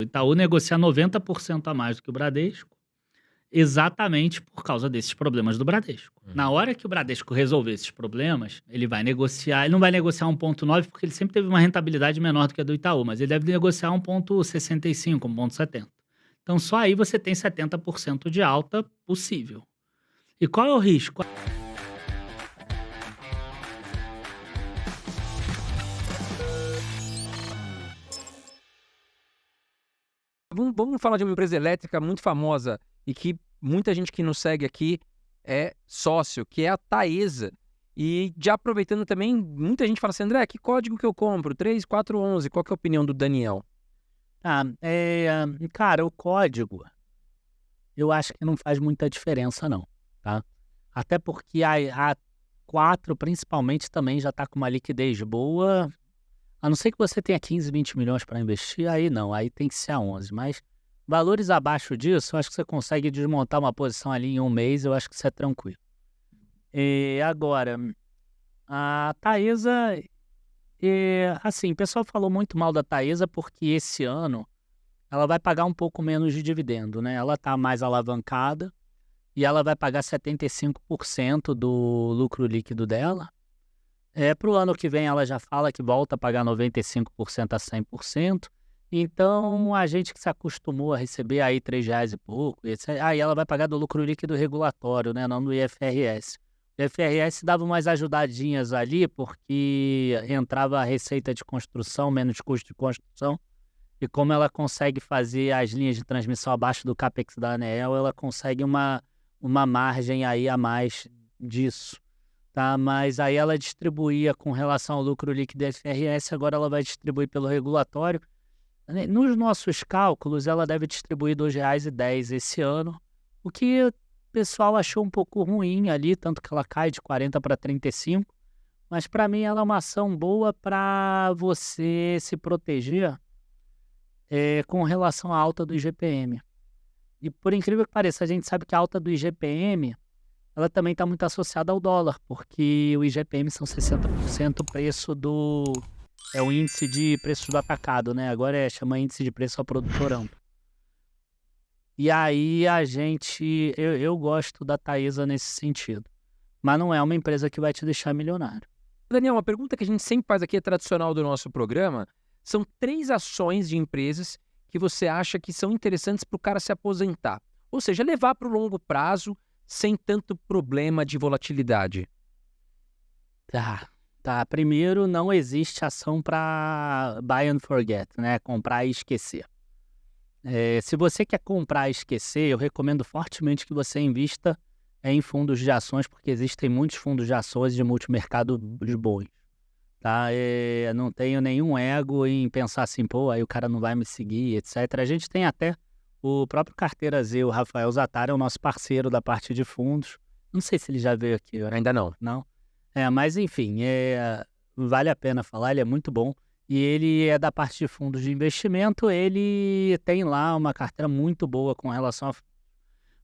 O Itaú negocia 90% a mais do que o Bradesco, exatamente por causa desses problemas do Bradesco. Na hora que o Bradesco resolver esses problemas, ele vai negociar, ele não vai negociar 1,9 porque ele sempre teve uma rentabilidade menor do que a do Itaú, mas ele deve negociar 1,65, 1,70. Então só aí você tem 70% de alta possível. E qual é o risco? Vamos falar de uma empresa elétrica muito famosa e que muita gente que nos segue aqui é sócio, que é a Taesa. E já aproveitando também, muita gente fala assim, André, que código que eu compro? 3411, qual que é a opinião do Daniel? Cara, o código, eu acho que não faz muita diferença não, tá? Até porque a 4, principalmente, também já está com uma liquidez boa, a não ser que você tenha 15, 20 milhões para investir, aí não, aí tem que ser a 11. Mas valores abaixo disso, eu acho que você consegue desmontar uma posição ali em um mês, eu acho que isso é tranquilo. E agora, a Taesa, assim, o pessoal falou muito mal da Taesa porque esse ano ela vai pagar um pouco menos de dividendo, né? Ela está mais alavancada e ela vai pagar 75% do lucro líquido dela. Para o ano que vem ela já fala que volta a pagar 95% a 100%. Então a gente que se acostumou a receber aí R$ 3 e pouco, etc. Aí ela vai pagar do lucro líquido regulatório, né? Não do IFRS. O IFRS dava umas ajudadinhas ali porque entrava a receita de construção, menos custo de construção. E como ela consegue fazer as linhas de transmissão abaixo do CAPEX da ANEEL, ela consegue uma margem aí a mais disso, tá? Mas aí ela distribuía com relação ao lucro líquido FRS, agora ela vai distribuir pelo regulatório. Nos nossos cálculos, ela deve distribuir R$ 2,10 esse ano, o que o pessoal achou um pouco ruim ali, tanto que ela cai de 40 para 35, mas para mim ela é uma ação boa para você se proteger com relação à alta do IGPM. E por incrível que pareça, a gente sabe que a alta do IGPM, ela também está muito associada ao dólar, porque o IGPM são 60% preço do... É o índice de preço do atacado, né? Agora chama índice de preço ao produtor amplo. E aí eu gosto da Taesa nesse sentido. Mas não é uma empresa que vai te deixar milionário. Daniel, uma pergunta que a gente sempre faz aqui, é tradicional do nosso programa, são 3 ações de empresas que você acha que são interessantes para o cara se aposentar. Ou seja, levar para o longo prazo sem tanto problema de volatilidade. Tá. Primeiro, não existe ação para buy and forget, né? Comprar e esquecer. Se você quer comprar e esquecer, eu recomendo fortemente que você invista em fundos de ações, porque existem muitos fundos de ações de multimercado bons. Tá? Não tenho nenhum ego em pensar assim, pô, aí o cara não vai me seguir, etc. A gente tem até o próprio Carteira Z, o Rafael Zattar, é o nosso parceiro da parte de fundos. Não sei se ele já veio aqui. Ainda não. Não? Mas enfim, vale a pena falar, ele é muito bom. E ele é da parte de fundos de investimento, ele tem lá uma carteira muito boa com relação a...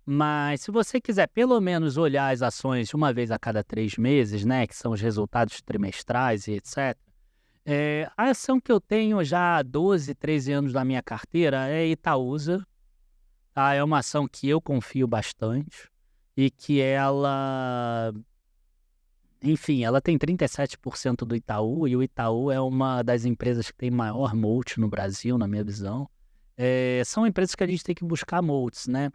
Mas se você quiser pelo menos olhar as ações uma vez a cada 3 meses, né, que são os resultados trimestrais e etc., a ação que eu tenho já há 12, 13 anos na minha carteira é Itaúsa. Tá? É uma ação que eu confio bastante e que ela... Enfim, ela tem 37% do Itaú e o Itaú é uma das empresas que tem maior moat no Brasil, na minha visão. São empresas que a gente tem que buscar moats, né?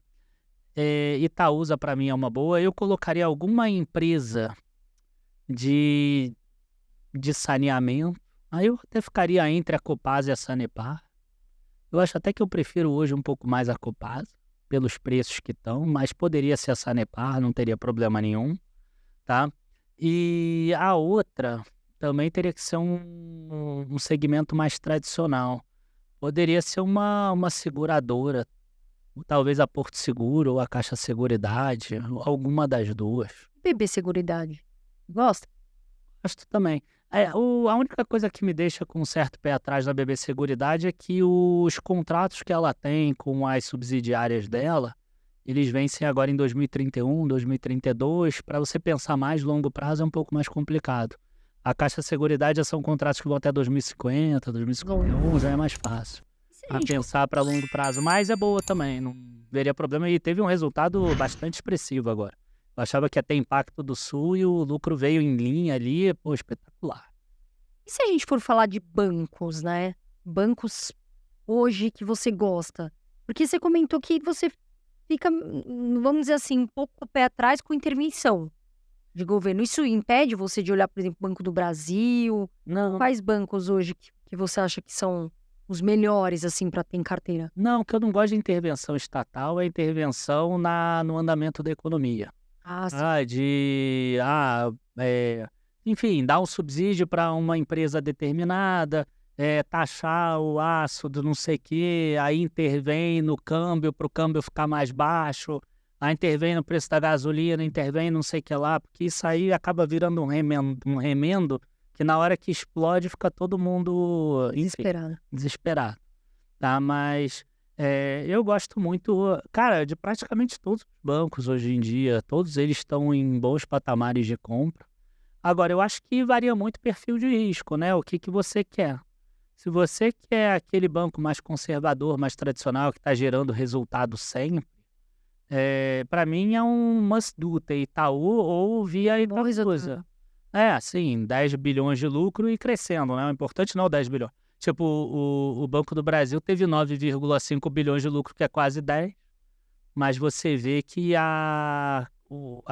Itaúsa para mim é uma boa. Eu colocaria alguma empresa de saneamento. Aí eu até ficaria entre a Copasa e a Sanepar. Eu acho até que eu prefiro hoje um pouco mais a Copasa, pelos preços que estão, mas poderia ser a Sanepar, não teria problema nenhum, tá? E a outra também teria que ser um segmento mais tradicional. Poderia ser uma seguradora, talvez a Porto Seguro ou a Caixa Seguridade, alguma das duas. BB Seguridade. Gosta? Gosto também. A única coisa que me deixa com um certo pé atrás da BB Seguridade é que os contratos que ela tem com as subsidiárias dela, eles vencem agora em 2031, 2032. Para você pensar mais longo prazo é um pouco mais complicado. A Caixa Seguridade são contratos que vão até 2050, 2051, já é mais fácil. a gente, pensar para longo prazo, mas é boa também, não veria problema. E teve um resultado bastante expressivo agora. Eu achava que ia ter impacto do Sul e o lucro veio em linha ali, pô, espetacular. e se a gente for falar de bancos, né? Bancos hoje que você gosta? Porque você comentou que você fica, vamos dizer assim, um pouco o pé atrás com intervenção de governo. Isso impede você de olhar, por exemplo, o Banco do Brasil? Não, Quais bancos hoje que você acha que são os melhores, assim, para ter em carteira? não, que eu não gosto de intervenção estatal, é intervenção no andamento da economia. Ah, sim. Enfim, dar um subsídio para uma empresa determinada, taxar o aço do não sei o quê, aí intervém no câmbio para o câmbio ficar mais baixo, aí intervém no preço da gasolina, intervém não sei o que lá, porque isso aí acaba virando um remendo que na hora que explode fica todo mundo, enfim, Desesperada. desesperado, tá? Mas eu gosto muito, cara, de praticamente todos os bancos hoje em dia, todos eles estão em bons patamares de compra. Agora, eu acho que varia muito o perfil de risco, né? O que que você quer. Se você quer aquele banco mais conservador, mais tradicional, que está gerando resultado sempre, para mim é um must do ter Itaú ou via Bom Itaúsa. resultado. Assim, 10 bilhões de lucro e crescendo, né? O importante não é o 10 bilhões. Tipo, o Banco do Brasil teve 9,5 bilhões de lucro, que é quase 10, mas você vê que a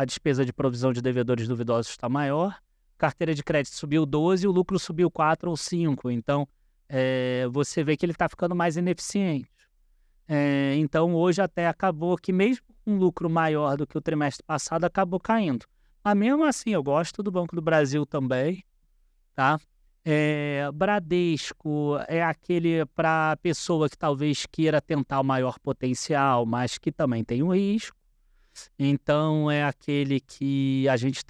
despesa de provisão de devedores duvidosos está maior, carteira de crédito subiu 12, o lucro subiu 4 ou 5. Então, você vê que ele está ficando mais ineficiente. Então, hoje até acabou que mesmo com um lucro maior do que o trimestre passado, acabou caindo. Mas mesmo assim, eu gosto do Banco do Brasil também, tá? Bradesco é aquele para pessoa que talvez queira tentar o maior potencial, mas que também tem um risco. Então é aquele que a gente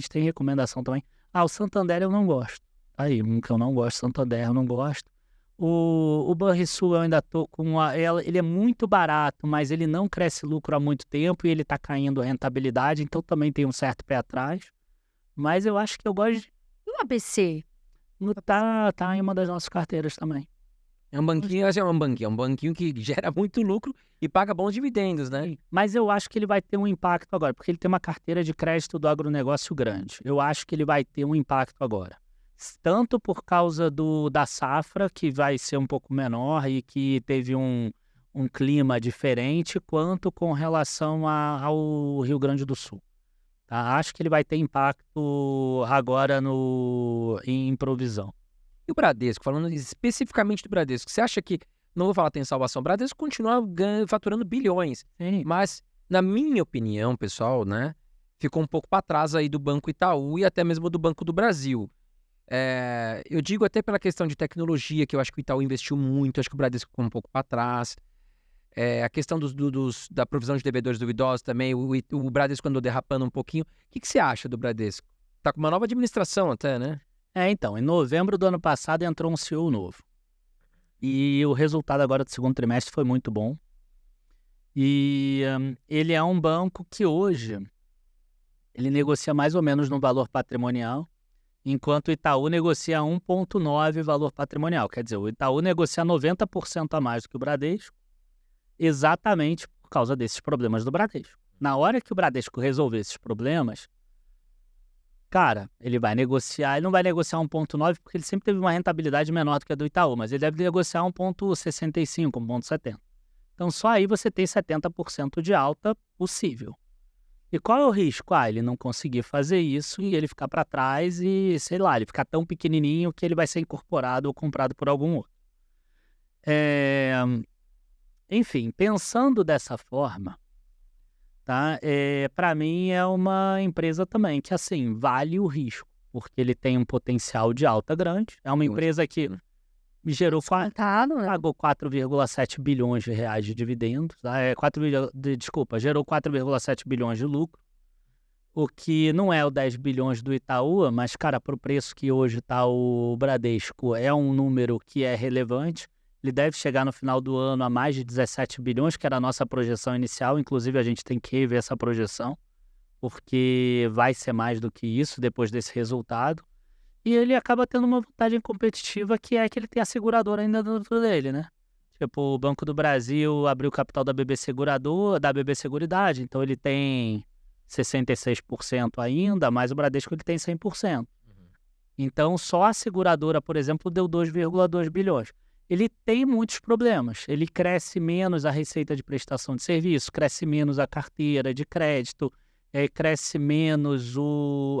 tem recomendação também. O Santander eu não gosto. Aí, um que eu não gosto, Santander eu não gosto. O Banrisul eu ainda tô ele é muito barato, mas ele não cresce lucro há muito tempo e ele tá caindo a rentabilidade, então também tem um certo pé atrás. Mas eu acho que eu gosto de... E o ABC? Tá em uma das nossas carteiras também. É um banquinho, assim, é um banquinho que gera muito lucro e paga bons dividendos, né? Sim, mas eu acho que ele vai ter um impacto agora, porque ele tem uma carteira de crédito do agronegócio grande. Eu acho que ele vai ter um impacto agora. Tanto por causa da safra, que vai ser um pouco menor e que teve um clima diferente, quanto com relação ao Rio Grande do Sul. Tá? Acho que ele vai ter impacto agora em provisão. E o Bradesco, falando especificamente do Bradesco, você acha que, não vou falar tem salvação, o Bradesco continua faturando bilhões, Sim. mas, na minha opinião, pessoal, né, ficou um pouco para trás aí do Banco Itaú e até mesmo do Banco do Brasil. Eu digo até pela questão de tecnologia, que eu acho que o Itaú investiu muito, acho que o Bradesco ficou um pouco para trás. A questão da provisão de devedores duvidosos também, o Bradesco andou derrapando um pouquinho. O que você acha do Bradesco? Tá com uma nova administração até, né? Então, em novembro do ano passado entrou um CEO novo. E o resultado agora do segundo trimestre foi muito bom. E ele é um banco que hoje ele negocia mais ou menos no valor patrimonial, enquanto o Itaú negocia 1,9 valor patrimonial. Quer dizer, o Itaú negocia 90% a mais do que o Bradesco, exatamente por causa desses problemas do Bradesco. Na hora que o Bradesco resolver esses problemas, cara, ele vai negociar, ele não vai negociar 1,9 porque ele sempre teve uma rentabilidade menor do que a do Itaú, mas ele deve negociar 1,65, 1,70. Então só aí você tem 70% de alta possível. E qual é o risco? Ele não conseguir fazer isso e ele ficar para trás e, sei lá, ele ficar tão pequenininho que ele vai ser incorporado ou comprado por algum outro. Enfim, pensando dessa forma, tá? Para mim é uma empresa também que, assim, vale o risco, porque ele tem um potencial de alta grande. É uma empresa que me gerou Contado, né? pagou 4,7 bilhões de reais de dividendos, tá? Gerou 4,7 bilhões de lucro, o que não é o 10 bilhões do Itaú, mas, cara, para o preço que hoje está o Bradesco, é um número que é relevante. Ele deve chegar no final do ano a mais de 17 bilhões, que era a nossa projeção inicial. Inclusive, a gente tem que rever essa projeção, porque vai ser mais do que isso depois desse resultado. E ele acaba tendo uma vantagem competitiva, que é que ele tem a seguradora ainda dentro dele, né? Tipo, o Banco do Brasil abriu o capital da BB Segurador, da BB Seguridade, então ele tem 66% ainda, mas o Bradesco ele tem 100%. Então, só a seguradora, por exemplo, deu 2,2 bilhões. Ele tem muitos problemas. Ele cresce menos a receita de prestação de serviço, cresce menos a carteira de crédito, cresce menos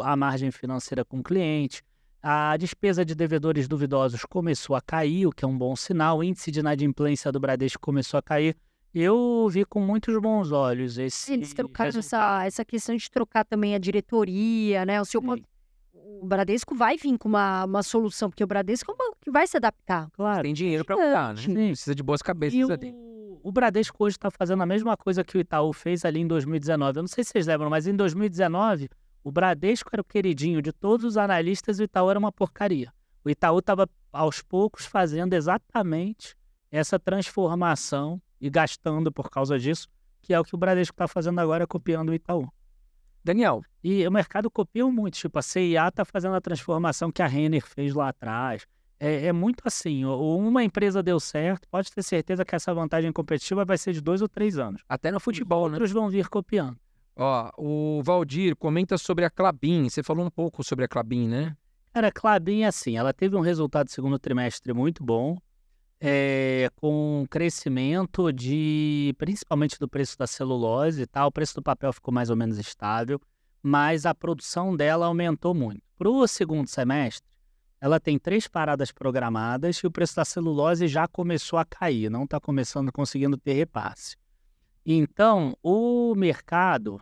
a margem financeira com o cliente. A despesa de devedores duvidosos começou a cair, o que é um bom sinal. O índice de inadimplência do Bradesco começou a cair. Eu vi com muitos bons olhos esse Eles trocaram resultado. essa questão de trocar também a diretoria, né? Sim, O Bradesco vai vir com uma solução, porque o Bradesco é um banco que vai se adaptar. claro. Tem dinheiro para cuidar, né? Sim. Precisa de boas E cabeças ali. o Bradesco hoje está fazendo a mesma coisa que o Itaú fez ali em 2019. Eu não sei se vocês lembram, mas em 2019, o Bradesco era o queridinho de todos os analistas e o Itaú era uma porcaria. O Itaú estava, aos poucos, fazendo exatamente essa transformação e gastando por causa disso, que é o que o Bradesco está fazendo agora, copiando o Itaú. Daniel, E o mercado copia muito, tipo, a CIA está fazendo a transformação que a Renner fez lá atrás. É muito assim, uma empresa deu certo, pode ter certeza que essa vantagem competitiva vai ser de 2 ou 3 anos. até no futebol, né? Outros vão vir copiando. Ó, o Valdir comenta sobre a Klabin. Você falou um pouco sobre a Klabin, né? Cara, a Klabin, assim, ela teve um resultado do segundo trimestre muito bom, com crescimento principalmente do preço da celulose e tal. O preço do papel ficou mais ou menos estável, mas a produção dela aumentou muito. Para o segundo semestre, ela tem 3 paradas programadas e o preço da celulose já começou a cair, não está conseguindo ter repasse. Então, o mercado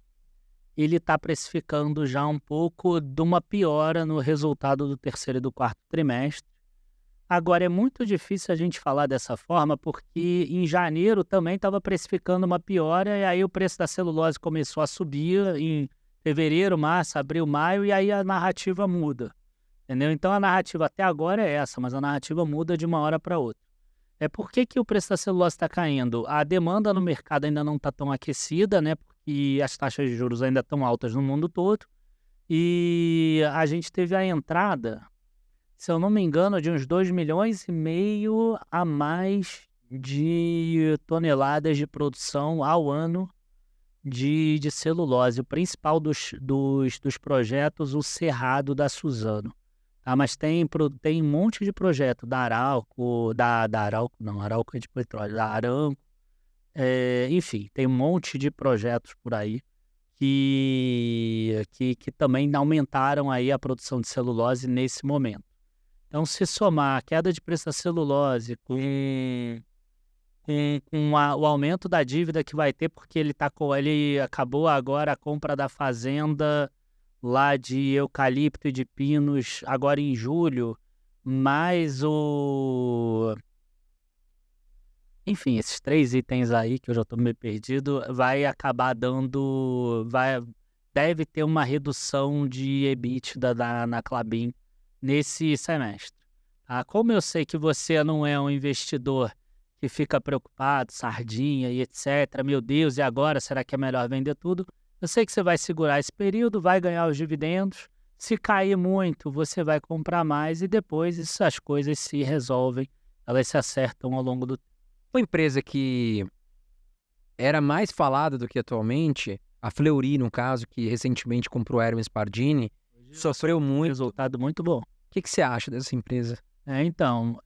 ele está precificando já um pouco de uma piora no resultado do terceiro e do quarto trimestre. Agora, é muito difícil a gente falar dessa forma, porque em janeiro também estava precificando uma piora, e aí o preço da celulose começou a subir em fevereiro, março, abril, maio, e aí a narrativa muda, entendeu? Então a narrativa até agora é essa, mas a narrativa muda de uma hora para outra. Por que que o preço da celulose está caindo? A demanda no mercado ainda não está tão aquecida, né? Porque as taxas de juros ainda estão altas no mundo todo. E a gente teve a entrada, se eu não me engano, de uns 2,5 milhões a mais de toneladas de produção ao ano de celulose. O principal dos projetos, o Cerrado da Suzano. Tá, mas tem um monte de projeto da Arauco, da Arauco não, Arauco é de petróleo, da Aramco, enfim, tem um monte de projetos por aí que também aumentaram aí a produção de celulose nesse momento. Então, se somar a queda de preço da celulose com o aumento da dívida que vai ter, porque ele acabou agora a compra da fazenda lá de eucalipto e de pinos agora em julho, mas enfim, esses 3 itens aí que eu já estou meio perdido, vai acabar deve ter uma redução de EBITDA na Klabin nesse semestre. Tá? Como eu sei que você não é um investidor que fica preocupado, sardinha e etc, meu Deus, e agora, será que é melhor vender tudo? Eu sei que você vai segurar esse período, vai ganhar os dividendos. Se cair muito, você vai comprar mais e depois essas coisas se resolvem, elas se acertam ao longo do tempo. Uma empresa que era mais falada do que atualmente, a Fleury, no caso, que recentemente comprou a Hermes Pardini, sofreu muito. Resultado muito bom. O que você acha dessa empresa? Então,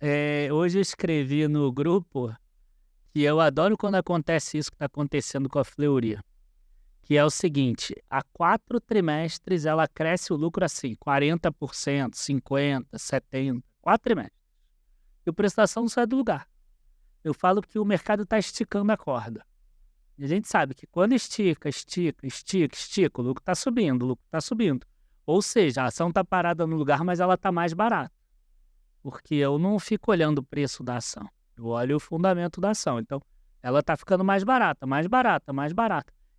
hoje eu escrevi no grupo que eu adoro quando acontece isso que está acontecendo com a Fleury. Que é o seguinte, há 4 trimestres ela cresce o lucro assim, 40%, 50%, 70%, 4 trimestres. E o preço da ação não sai do lugar. Eu falo que o mercado está esticando a corda. E a gente sabe que quando estica, o lucro está subindo, Ou seja, a ação está parada no lugar, mas ela está mais barata. Porque eu não fico olhando o preço da ação, eu olho o fundamento da ação. Então, ela está ficando mais barata.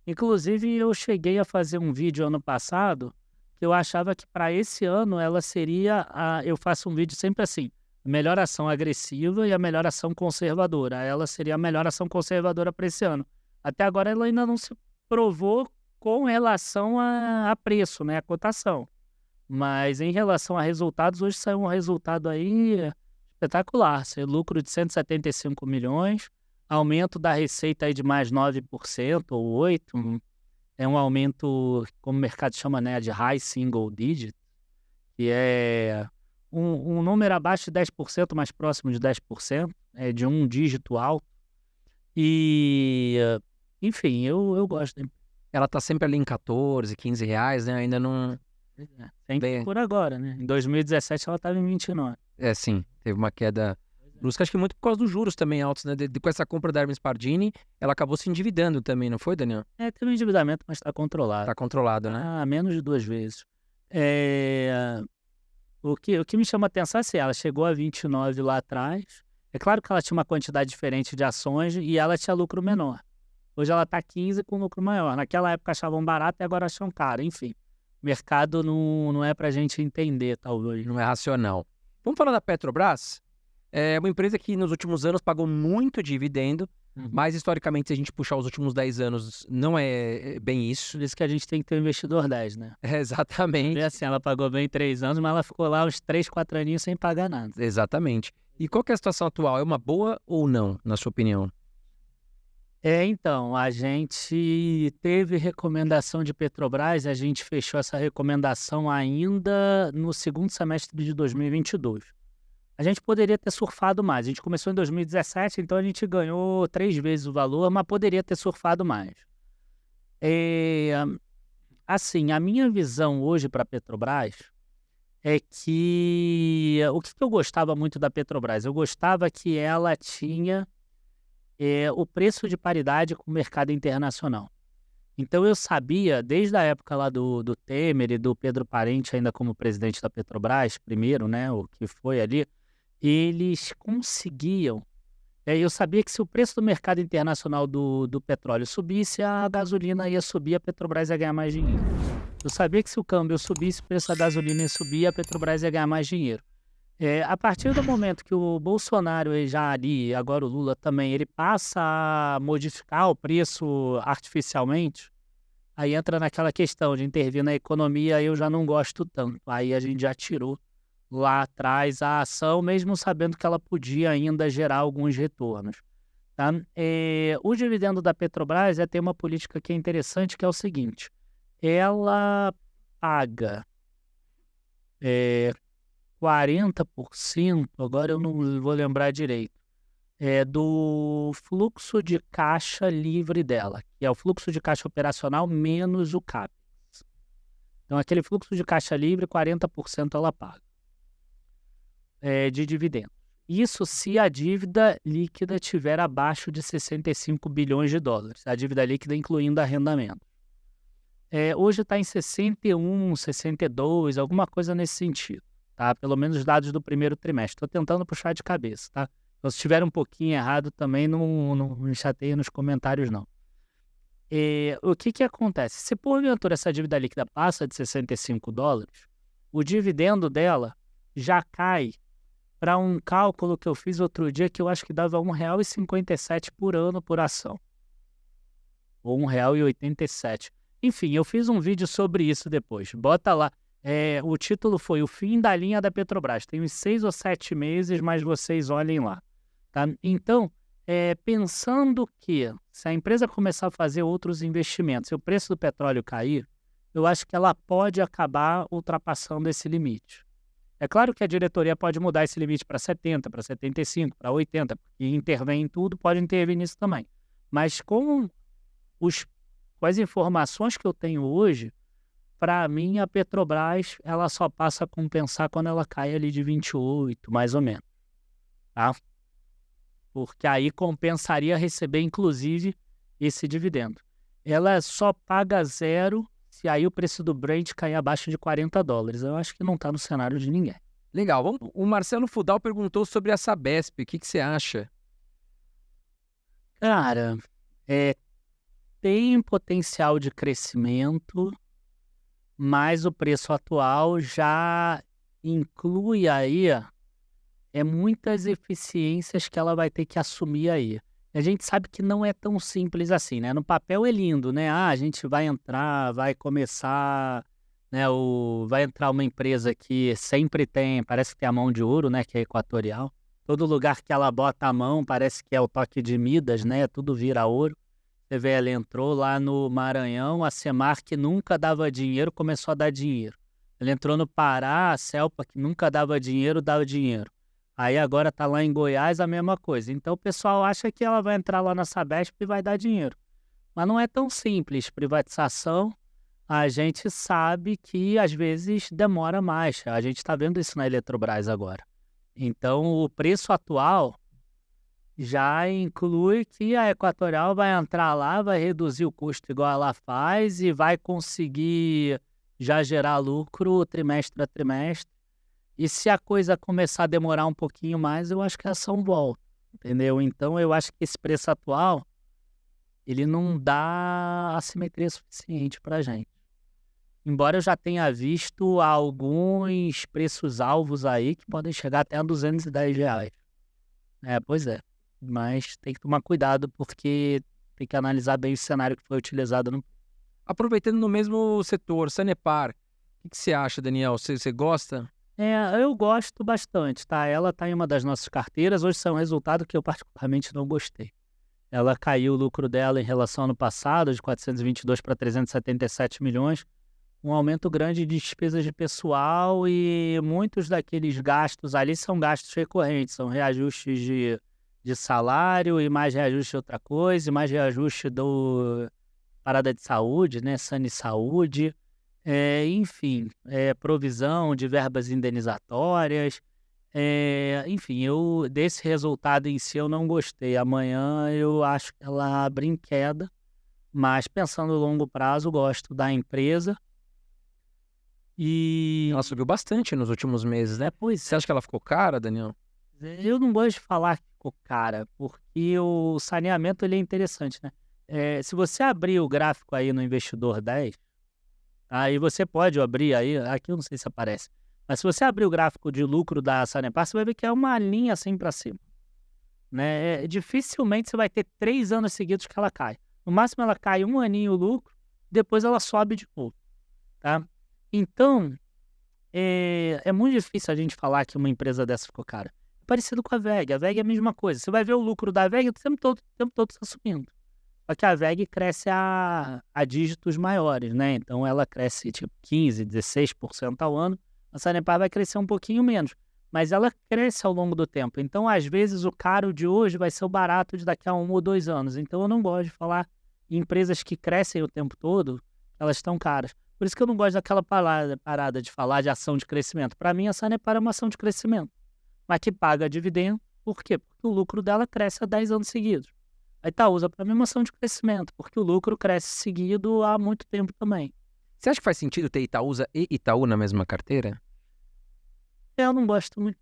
Inclusive, eu cheguei a fazer um vídeo ano passado que eu achava que para esse ano ela seria eu faço um vídeo sempre assim, a melhor ação agressiva e a melhor ação conservadora. Ela seria a melhor ação conservadora para esse ano. Até agora ela ainda não se provou com relação a preço, né, a cotação. Mas em relação a resultados, hoje saiu um resultado aí espetacular. Lucro de 175 milhões, aumento da receita aí de mais 9% ou 8%. É um aumento, como o mercado chama, né, de high single digit, que é um número abaixo de 10%, mais próximo de 10%, é de um dígito alto. E, enfim, eu gosto. Ela tá sempre ali em 14, 15 reais, né? Ainda não... Sempre Bem- por agora, né? Em 2017 ela estava em 29. É, sim, teve uma queda brusca, acho que muito por causa dos juros também altos, né? Com essa compra da Hermes Pardini, ela acabou se endividando também, não foi, Daniel? Teve um endividamento, mas está controlado. Tá controlado, né? Menos de 2 vezes. O que me chama a atenção é assim, ela chegou a 29 lá atrás. É claro que ela tinha uma quantidade diferente de ações e ela tinha lucro menor. Hoje ela está 15 com lucro maior. Naquela época achavam barato e agora acham caro. Enfim, o mercado não é para a gente entender, talvez. Não é racional. Vamos falar da Petrobras? É uma empresa que nos últimos anos pagou muito dividendo, mas historicamente, se a gente puxar os últimos 10 anos, não é bem isso. Por isso que a gente tem que ter um investidor 10, né? Exatamente. E assim, ela pagou bem 3 anos, mas ela ficou lá uns 3, 4 aninhos sem pagar nada. Exatamente. E qual que é a situação atual? É uma boa ou não, na sua opinião? Então, a gente teve recomendação de Petrobras, a gente fechou essa recomendação ainda no segundo semestre de 2022. A gente poderia ter surfado mais. A gente começou em 2017, então a gente ganhou 3 vezes o valor, mas poderia ter surfado mais. Assim, a minha visão hoje para a Petrobras é que... O que eu gostava muito da Petrobras? Eu gostava que ela tinha o preço de paridade com o mercado internacional. Então eu sabia, desde a época lá do Temer e do Pedro Parente, ainda como presidente da Petrobras, primeiro, né, o que foi ali, eles conseguiam. Eu sabia que se o preço do mercado internacional do petróleo subisse, a gasolina ia subir, a Petrobras ia ganhar mais dinheiro. Eu sabia que se o câmbio subisse, o preço da gasolina ia subir, a Petrobras ia ganhar mais dinheiro. A partir do momento que o Bolsonaro já ali, agora o Lula também, ele passa a modificar o preço artificialmente, aí entra naquela questão de intervir na economia, eu já não gosto tanto. Aí a gente já tirou lá atrás a ação, mesmo sabendo que ela podia ainda gerar alguns retornos. Tá? O dividendo da Petrobras tem uma política que é interessante, que é o seguinte: ela paga 40%, agora eu não vou lembrar direito, do fluxo de caixa livre dela, que é o fluxo de caixa operacional menos o CAPEX. Então, aquele fluxo de caixa livre, 40% ela paga de dividendo. Isso se a dívida líquida estiver abaixo de 65 bilhões de dólares, a dívida líquida incluindo arrendamento. Hoje está em 61, 62, alguma coisa nesse sentido. Tá? Pelo menos os dados do primeiro trimestre. Estou tentando puxar de cabeça, tá? Então, se estiver um pouquinho errado também, não me chateia nos comentários, não. O que acontece? Se porventura essa dívida líquida passa de 65 dólares, o dividendo dela já cai para um cálculo que eu fiz outro dia que eu acho que dava R$ 1,57 por ano por ação. Ou R$ 1,87. Enfim, eu fiz um vídeo sobre isso depois. Bota lá. O título foi O Fim da Linha da Petrobras. Tem uns 6 ou 7 meses, mas vocês olhem lá. Tá? Então, pensando que se a empresa começar a fazer outros investimentos, se o preço do petróleo cair, eu acho que ela pode acabar ultrapassando esse limite. É claro que a diretoria pode mudar esse limite para 70, para 75, para 80, porque intervém em tudo, pode intervir nisso também. Mas com as informações que eu tenho hoje, para mim, a Petrobras ela só passa a compensar quando ela cai ali de 28, mais ou menos. Tá? Porque aí compensaria receber, inclusive, esse dividendo. Ela só paga zero se aí o preço do Brent cair abaixo de 40 dólares. Eu acho que não está no cenário de ninguém. Legal. O Marcelo Fudal perguntou sobre a Sabesp. O que você acha? Cara, tem potencial de crescimento, mas o preço atual já inclui aí muitas eficiências que ela vai ter que assumir aí. A gente sabe que não é tão simples assim, né? No papel é lindo, né? A gente vai entrar, vai começar, né? Vai entrar uma empresa que sempre parece que tem a mão de ouro, né? Que é Equatorial. todo lugar que ela bota a mão parece que é o toque de Midas, né? Tudo vira ouro. Você vê, ela entrou lá no Maranhão, a Semarc que nunca dava dinheiro, começou a dar dinheiro. Ela entrou no Pará, a Celpa, que nunca dava dinheiro, dava dinheiro. Aí agora tá lá em Goiás, a mesma coisa. Então o pessoal acha que ela vai entrar lá na Sabesp e vai dar dinheiro. Mas não é tão simples. Privatização, a gente sabe que às vezes demora mais. A gente está vendo isso na Eletrobras agora. Então o preço atual já inclui que a Equatorial vai entrar lá, vai reduzir o custo igual ela faz e vai conseguir já gerar lucro trimestre a trimestre. E se a coisa começar a demorar um pouquinho mais, eu acho que a ação volta, entendeu? Então eu acho que esse preço atual, ele não dá assimetria suficiente para a gente. Embora eu já tenha visto alguns preços-alvos aí que podem chegar até a R$ 210. Pois é. Mas tem que tomar cuidado porque tem que analisar bem o cenário que foi utilizado no... Aproveitando no mesmo setor, Sanepar, o que você acha, Daniel? Você gosta? Eu gosto bastante, tá? Ela tá em uma das nossas carteiras. Hoje saiu um resultado que eu particularmente não gostei. Ela caiu o lucro dela em relação ao ano passado, de 422 para 377 milhões. Um aumento grande de despesas de pessoal e muitos daqueles gastos ali são gastos recorrentes. São reajustes de salário e mais reajuste de outra coisa, e mais reajuste do parada de saúde, né? Sani Saúde. Enfim, provisão de verbas indenizatórias, enfim, desse resultado em si eu não gostei. Amanhã eu acho que ela abre em queda, mas pensando no longo prazo, gosto da empresa. E Ela subiu bastante nos últimos meses, né? pois Você acha que ela ficou cara, Daniel? eu não gosto de falar que ficou cara, porque o saneamento ele é interessante, né? Se você abrir o gráfico aí no Investidor 10, aí você pode abrir aí, aqui eu não sei se aparece, mas se você abrir o gráfico de lucro da Sanepar, você vai ver que é uma linha assim para cima, né? Dificilmente você vai ter 3 anos seguidos que ela cai. No máximo ela cai um aninho o lucro, depois ela sobe de novo, tá? Então, é muito difícil a gente falar que uma empresa dessa ficou cara. É parecido com a WEG. A WEG é a mesma coisa. Você vai ver o lucro da WEG o tempo todo está subindo. Só que a WEG cresce a dígitos maiores, né? Então ela cresce tipo 15%, 16% ao ano. A Sanepar vai crescer um pouquinho menos, mas ela cresce ao longo do tempo. Então, às vezes, o caro de hoje vai ser o barato de daqui a 1 ou 2 anos. Então eu não gosto de falar em empresas que crescem o tempo todo, elas estão caras. Por isso que eu não gosto daquela parada de falar de ação de crescimento. Para mim, a Sanepar é uma ação de crescimento, mas que paga dividendo. Por quê? Porque o lucro dela cresce há 10 anos seguidos. A Itaúsa, para mim, é uma ação de crescimento, porque o lucro cresce seguido há muito tempo também. Você acha que faz sentido ter Itaúsa e Itaú na mesma carteira? Eu não gosto muito.